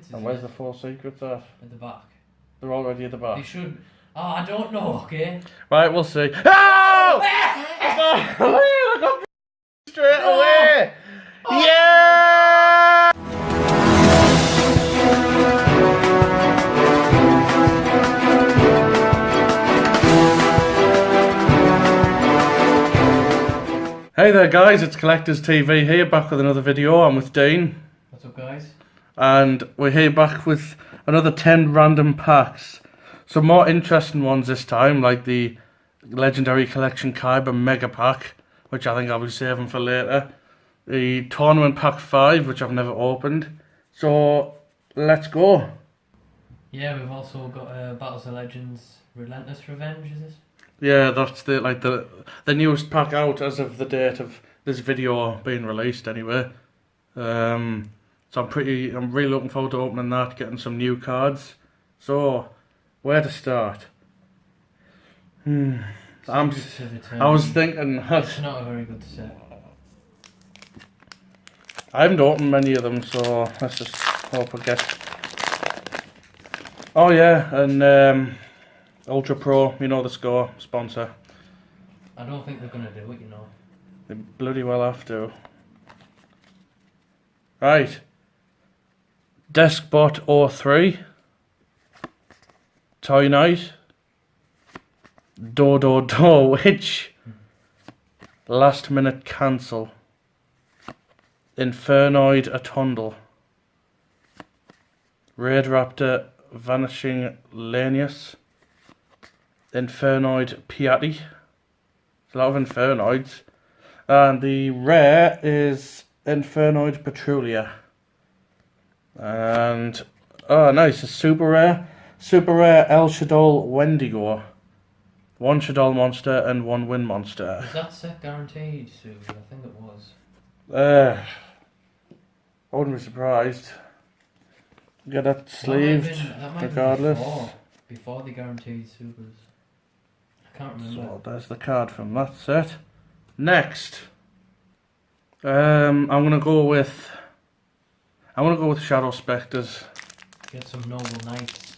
secrets. And where's the 4 secrets at? At the back. They're already at the back. They should. Oh, I don't know. Okay. Right, we'll see. Oh! I got straight away. Yeah! Hey there guys, it's Collectors TV here, back with another video. I'm with Dean. What's up, guys? And we're here back with another 10 random packs. Some more interesting ones this time, like the Legendary Collection Kyber Mega Pack, which I think I'll be saving for later. The Tournament Pack 5, which I've never opened. So, let's go. Yeah, we've also got Battles of Legends Relentless Revenge, is it? Yeah, that's the newest pack out as of the date of this video being released anyway. So I'm really looking forward to opening that, getting some new cards. So, where to start? I was thinking it's not a very good set. I haven't opened many of them, so let's just hope I get. Oh yeah, and Ultra Pro, you know the score, sponsor. I don't think they're gonna do it, you know. They bloody well have to. Right. Deskbot 03. Toy Night. Do Witch. Last Minute Cancel. Infernoid Atundle. Raid Raptor Vanishing Lanius. Infernoid Piatti. There's a lot of Infernoids. And the rare is Infernoid Petrulia. And, oh nice, a super rare. Super rare El Shaddoll Wendigo. 1 Shaddoll monster and 1 wind monster. Is that set guaranteed, Sue? I think it was. I wouldn't be surprised. Get that sleeved, that might regardless. Before the guaranteed supers. I can't remember. So there's the card from that set. Next, I'm gonna go with Shadow Spectres. Get some Noble Knights.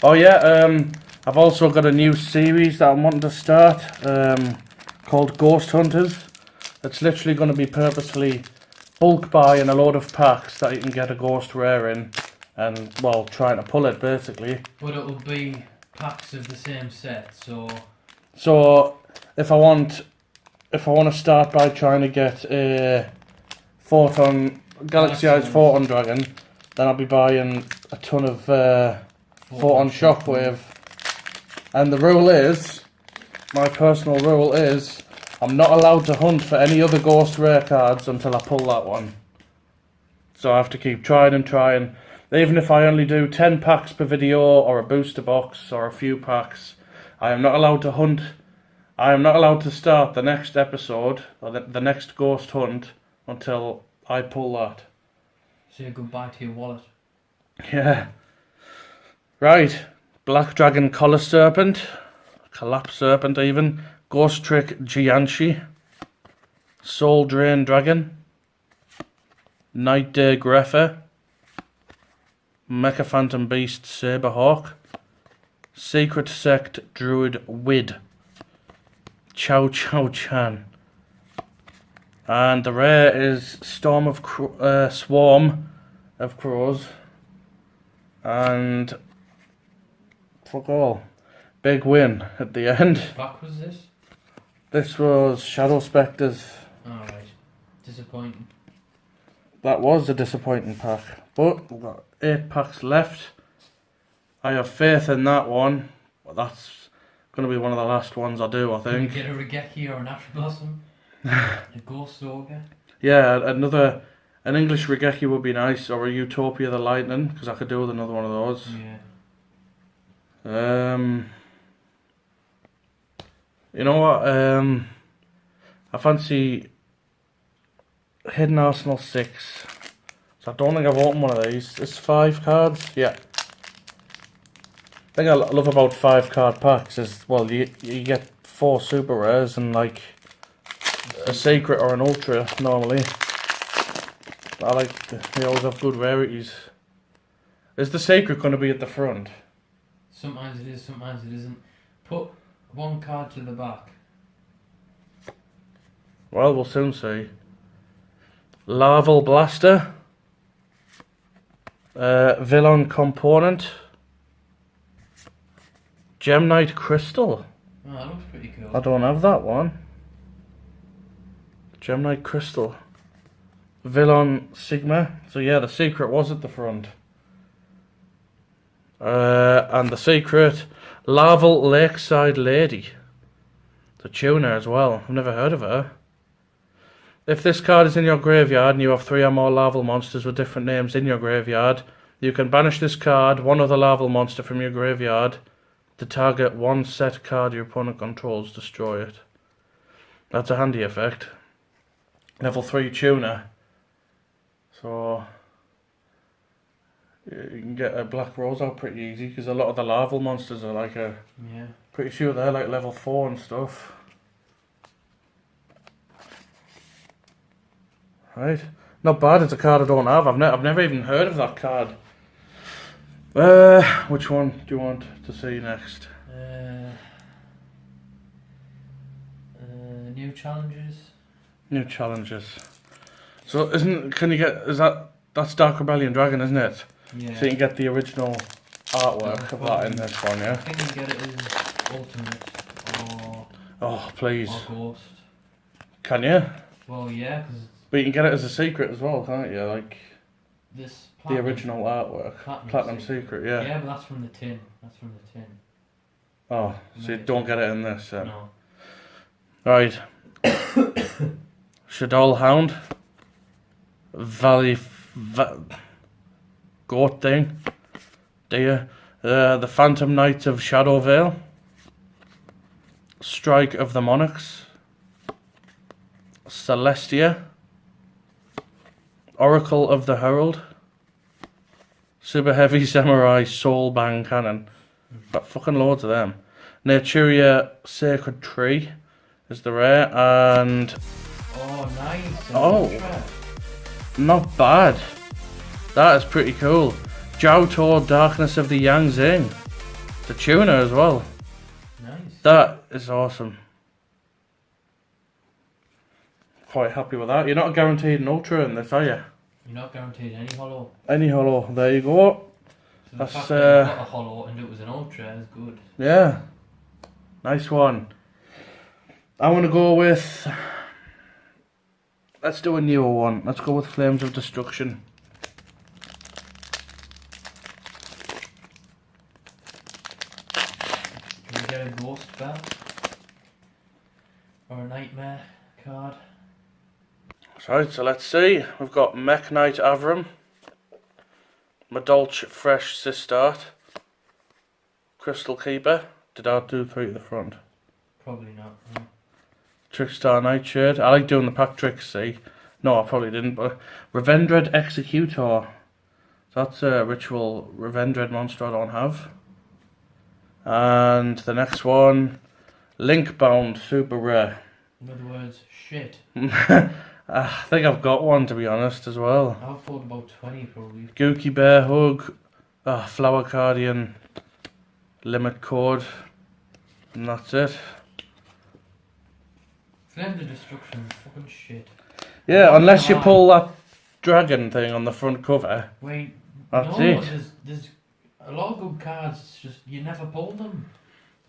Oh yeah, I've also got a new series that I'm wanting to start, called Ghost Hunters. It's literally going to be purposefully bulk buying a load of packs that you can get a ghost rare in, and well, trying to pull it basically. But it will be packs of the same set, so. So if I want to start by trying to get a Galaxy Eyes Photon Dragon, then I'll be buying a ton of Photon Shockwave. And the rule is, my personal rule is, I'm not allowed to hunt for any other ghost rare cards until I pull that one. So I have to keep trying and trying. Even if I only do 10 packs per video, or a booster box, or a few packs, I am not allowed to hunt. I am not allowed to start the next episode, or the next ghost hunt, until I pull that. Say goodbye to your wallet. Yeah. Right. Black Dragon Collar Serpent. Collapse Serpent even. Ghost Trick Gianchi. Soul Drain Dragon. Night Day Greffer. Mecha Phantom Beast Saberhawk. Secret Sect Druid Wid. Chow Chow Chan. And the rare is Swarm of Crows. And fuck all. Big win at the end. What pack was this? This was Shadow Spectres. Alright. Disappointing. That was a disappointing pack. But we've got 8 packs left. I have faith in that one. But that's going to be one of the last ones I do, I think. Can we get a Regeki or an Ash Blossom? A Ghost Ogre? Yeah, an English Regeki would be nice. Or a Utopia the Lightning, because I could do with another one of those. Yeah. You know what? I fancy Hidden Arsenal 6. So I don't think I've opened one of these. It's 5 cards. Yeah. The thing I love about 5 card packs is, well, you get 4 super rares and like a secret or an ultra normally. I like they always have good rarities. Is the secret going to be at the front? Sometimes it is, sometimes it isn't. Put one card to the back. Well, we'll soon see. Larval Blaster. Villain Component. Gemnite Crystal. Oh, that looks pretty cool. I don't have that one. Gemnite Crystal. Villain Sigma. So yeah, the secret was at the front. And the secret, Larval Lakeside Lady. The tuner as well. I've never heard of her. If this card is in your graveyard and you have 3 or more larval monsters with different names in your graveyard, you can banish this card, one other larval monster from your graveyard, to target one set card your opponent controls, destroy it. That's a handy effect. Level 3 tuner. So you can get a black rose out pretty easy because a lot of the larval monsters are like a... Yeah. Pretty sure they're like level 4 and stuff. Right. Not bad, it's a card I don't have. I've never even heard of that card. Which one do you want to see next? New challenges. New challenges. So that's Dark Rebellion Dragon, isn't it? Yeah. So you can get the original artwork of that in this one, yeah? I think you get it as Ultimate or... Oh, please. Or Ghost. Can you? Well, yeah, because... But you can get it as a secret as well, can't you? Like... This the original artwork. Platinum secret, yeah. Yeah, but that's from the tin. That's from the tin. Oh, so you don't get it in this then? No. Right. Shadol Hound. Goat thing. Deer. The Phantom Knights of Shadowvale. Strike of the Monarchs. Celestia. Oracle of the Herald. Super Heavy Samurai Soul Bang Cannon. Got fucking loads of them. Naturia Sacred Tree is the rare, and... Oh, nice. Oh. Not bad. That is pretty cool. Jiao Darkness of the Yang Zing. The tuner as well. Nice. That is awesome. Quite happy with that. You're not guaranteed an ultra in this, are you? You're not guaranteed any hollow. Any hollow. There you go. So that's the fact that you got a hollow and it was an ultra is good. Yeah. Nice one. I want to go with... Let's do a newer one. Let's go with Flames of Destruction. Can we get a ghost spell? Or a nightmare card? Right, so let's see. We've got Mech Knight Avram, Madolch Fresh Sistart, Crystal Keeper. Did I do 3 at the front? Probably not. No. Trickstar Nightshade. I like doing the pack tricks, see. No, I probably didn't, but Revendred Executor. That's a ritual Revendred monster I don't have. And the next one, Linkbound Super Rare. In other words, shit. I think I've got one, to be honest, as well. I've thought about 20 probably. Gookie Bear Hug, Flower Cardian, Limit Code, and that's it. Flame of Destruction is fucking shit. Yeah, unless you pull that dragon thing on the front cover. Wait, that's no, it. There's a lot of good cards, it's just you never pull them.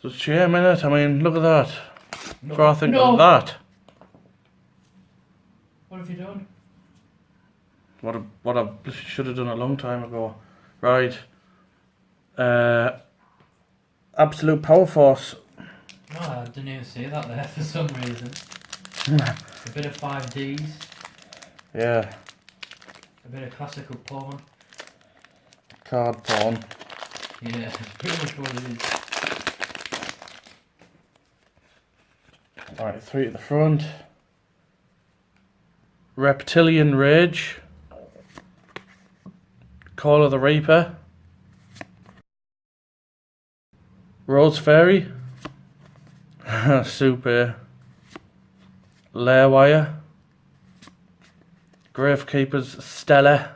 Just shame, innit? I mean, look at that. No. What do I think of that? What have you done? What I should have done a long time ago. Right. Absolute Power Force. No, I didn't even say that there for some reason. A bit of 5Ds. Yeah. A bit of classical pawn. Card pawn. Yeah, it's pretty much what it is. Alright, 3 at the front. Reptilian Rage. Call of the Reaper. Rose Fairy. Super. Lairwire. Gravekeeper's Stella.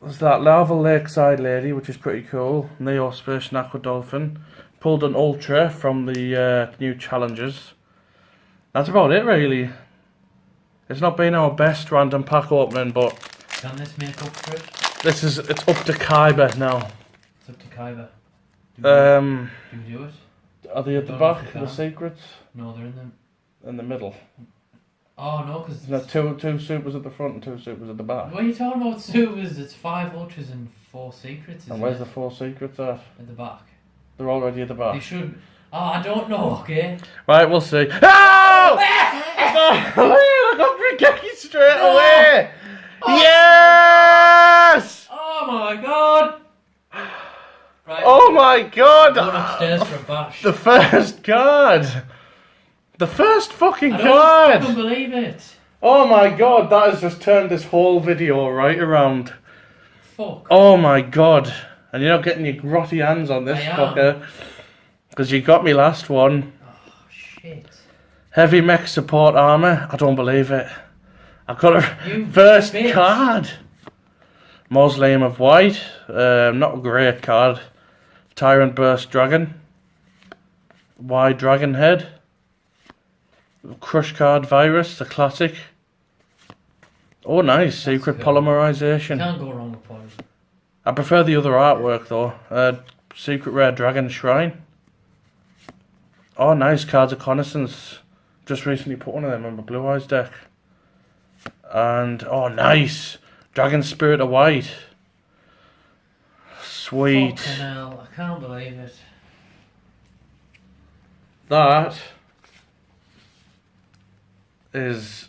There's that Lava Lakeside Lady, which is pretty cool. Neo Space Aqua Dolphin. Pulled an Ultra from the new challenges. That's about it, really. It's not been our best random pack opening, but Can this make up for it? it's up to Kyber now. It's up to Kyber. Um, Do we do it? Are they at the Don't know if back? we The can. secrets No, they're in the middle. Oh no, because There's two supers at the front and 2 supers at the back. what are you talking about? Supers? It's 5 ultras and 4 secrets. Isn't And where's it? the 4 secrets at? At the back. They're already at the They back. should. Oh, I don't know. Okay. Right, we'll see. Oh! I got Rigeki straight away. Oh. Yes! Oh my god. Right. Oh my god! Going upstairs for a bash. The first card! The first fucking I card! don't believe it. Oh my god, that has just turned this whole video right around. Fuck. Oh my god. And you're not getting your grotty hands on this I am. fucker. Because you got me last one. Oh shit. Heavy mech support armor. I don't believe it. I've got a You first bitch. card. Mausoleum of White. Not a great card. Tyrant Burst Dragon. Y Dragon Head. Crush Card Virus, the classic. Oh nice, Secret cool. Polymerization. Can't go wrong with poison. I prefer the other artwork though. Secret Rare Dragon Shrine. Oh nice, Cards of Connaissance. Just recently put one of them on my Blue Eyes deck. And oh nice, Dragon Spirit of White. Sweet. Fucking hell, I can't believe it. That is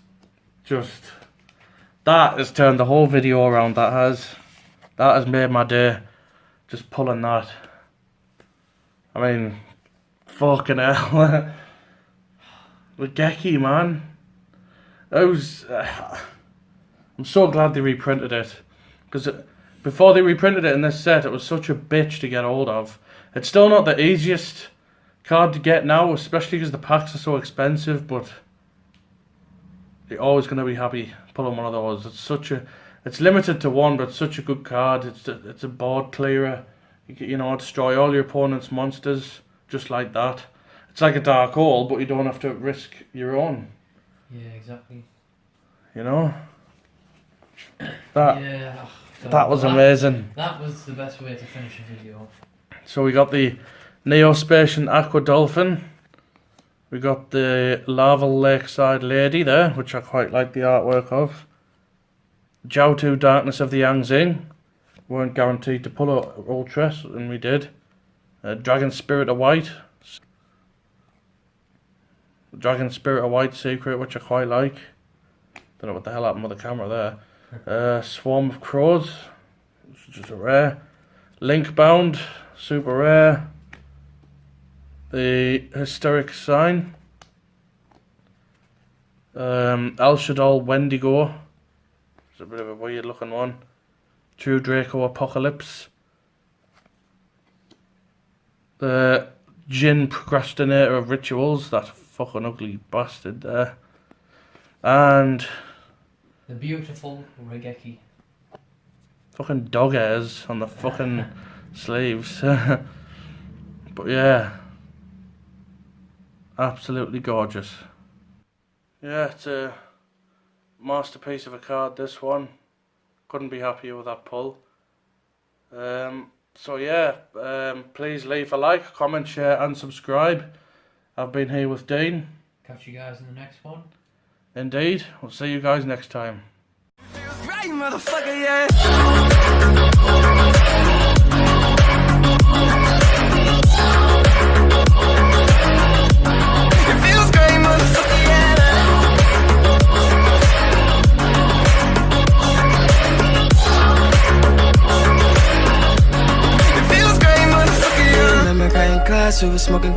just, that has turned the whole video around. That has made my day, just pulling that. I mean, fucking hell. With Geki, man, those I'm so glad they reprinted it, because before they reprinted it in this set, it was such a bitch to get hold of. It's still not the easiest card to get now, especially because the packs are so expensive, but you're always going to be happy pulling one of those. It's limited to one, but it's such a good card. It's a board clearer. You know, destroy all your opponent's monsters just like that. It's like a dark hole, but you don't have to risk your own. Yeah, exactly. You know, that Yeah. God, that was amazing. That was the best way to finish a video. So we got the Neospatian Aqua Dolphin. We got the Lava Lakeside Lady there, which I quite like the artwork of. Jiao Darkness of the Yangtze. Weren't guaranteed to pull out Ultra, and we did. Dragon Spirit of White. Dragon Spirit of White Secret, which I quite like. Don't know what the hell happened with the camera there. Swarm of Crows, which is just a rare. Link Bound, super rare. The Hysteric Sign. El Shaddai Wendigo. It's a bit of a weird looking one. True Draco Apocalypse. The Jin Procrastinator of Rituals, that fucking ugly bastard there. And The beautiful Regeki. fucking dog hairs on the fucking sleeves. But yeah, absolutely gorgeous. Yeah, it's a masterpiece of a card, this one. Couldn't be happier with that pull. So yeah, please leave a like, comment, share and subscribe. I've been here with Dean. Catch you guys in the next one. Indeed, we'll see you guys next time. Feels great, motherfucker, yeah. It feels great, motherfucker, yeah. It feels great, motherfucker, yeah. Remember in class, we were smoking